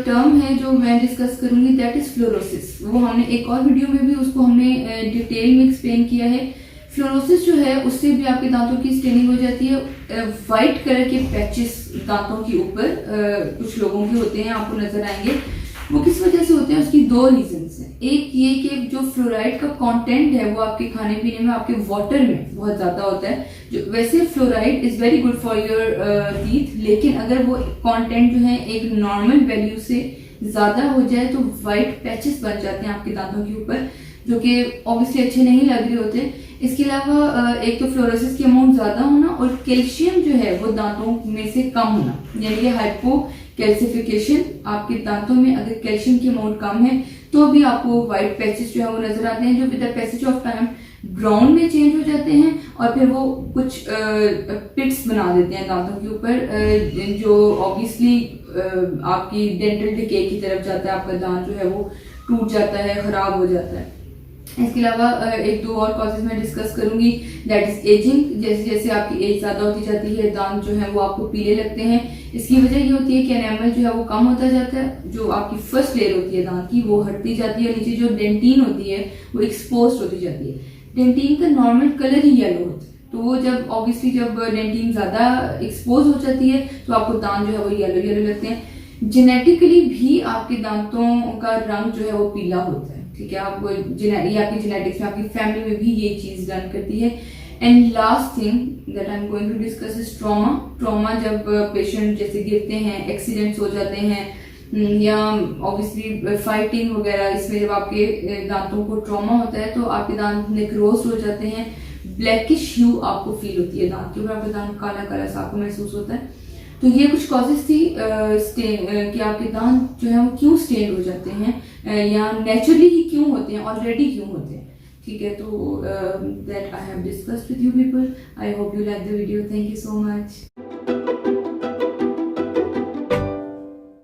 Term है जो मैं डिस्कस करूंगी दैट इज फ्लोरोसिस. वो हमने एक और वीडियो में भी उसको हमने डिटेल में एक्सप्लेन किया है. फ्लोरोसिस जो है उससे भी आपके दांतों की स्टेनिंग हो जाती है. वाइट कलर के पैचेस दांतों के ऊपर कुछ लोगों के होते हैं, आपको नजर आएंगे. वो किस वजह से होते हैं, उसकी दो रीजंस हैं. एक ये कि जो फ्लोराइड का कंटेंट है वो आपके खाने पीने में, आपके वाटर में बहुत ज्यादा होता है. जो वैसे fluoride is very good for your teeth, लेकिन अगर वो कंटेंट जो है एक नॉर्मल वैल्यू से ज्यादा हो जाए तो वाइट पैचेस बन जाते हैं आपके दांतों के ऊपर, जो कि ऑब्वियसली अच्छे नहीं लग रहे होते. इसके अलावा एक तो फ्लोरोसिस की अमाउंट ज्यादा होना और कैल्शियम जो है वो दांतों में से कम होना, यानी कि हाइपो कैल्सिफिकेशन. आपके दांतों में अगर कैल्शियम की अमाउंट कम है तो भी आपको व्हाइट पैचेस जो है वो नजर आते हैं, जो with the passage of time brown में चेंज हो जाते हैं और फिर वो कुछ पिट्स बना देते हैं दांतों के ऊपर, जो ऑब्वियसली आपकी डेंटल डिके की तरफ जाता है. आपका दांत जो है वो टूट जाता है, खराब हो जाता है. इसके अलावा एक दो और कॉजेज मैं डिस्कस करूंगी, दैट इज एजिंग. जैसे जैसे आपकी एज ज्यादा होती जाती है दांत जो है वो आपको पीले लगते हैं. इसकी वजह ये होती है कि एनामल जो है वो कम होता जाता है. जो आपकी फर्स्ट लेयर होती है दांत की वो हटती जाती है, नीचे जो डेंटिन होती है वो एक्सपोज होती जाती है. डेंटिन का नॉर्मल कलर ही येलो होता है, तो वो जब ऑब्वियसली जब डेंटिन ज्यादा एक्सपोज हो जाती है तो आपको दांत जो है वो येलो येलो लगते हैं. जेनेटिकली भी आपके दांतों का रंग जो है वो पीला होता है. ठीक है, आपको ये आपकी जेनेटिक्स में, आपकी फैमिली में भी ये चीज रन करती है. And last thing that I am going to discuss is trauma. Trauma जब पेशेंट जैसे गिरते हैं, एक्सीडेंट्स हो जाते हैं, या ऑब्वियसली फाइटिंग वगैरह, इसमें जब आपके दांतों को ट्रॉमा होता है तो आपके दांत नेक्रोज हो जाते हैं. ब्लैकिश ह्यू आपको फील होती है दांत के ऊपर, आपका दांत काला काला सा आपको महसूस होता है. तो ये कुछ कॉजेज थी कि आपके दांत जो है वो क्यों स्टेन हो जाते हैं, या नेचुरली ही क्यों होते हैं, ऑलरेडी क्यों होते हैं. ठीक है, तो that I have discussed with you people. I hope you like the video. Thank you so much.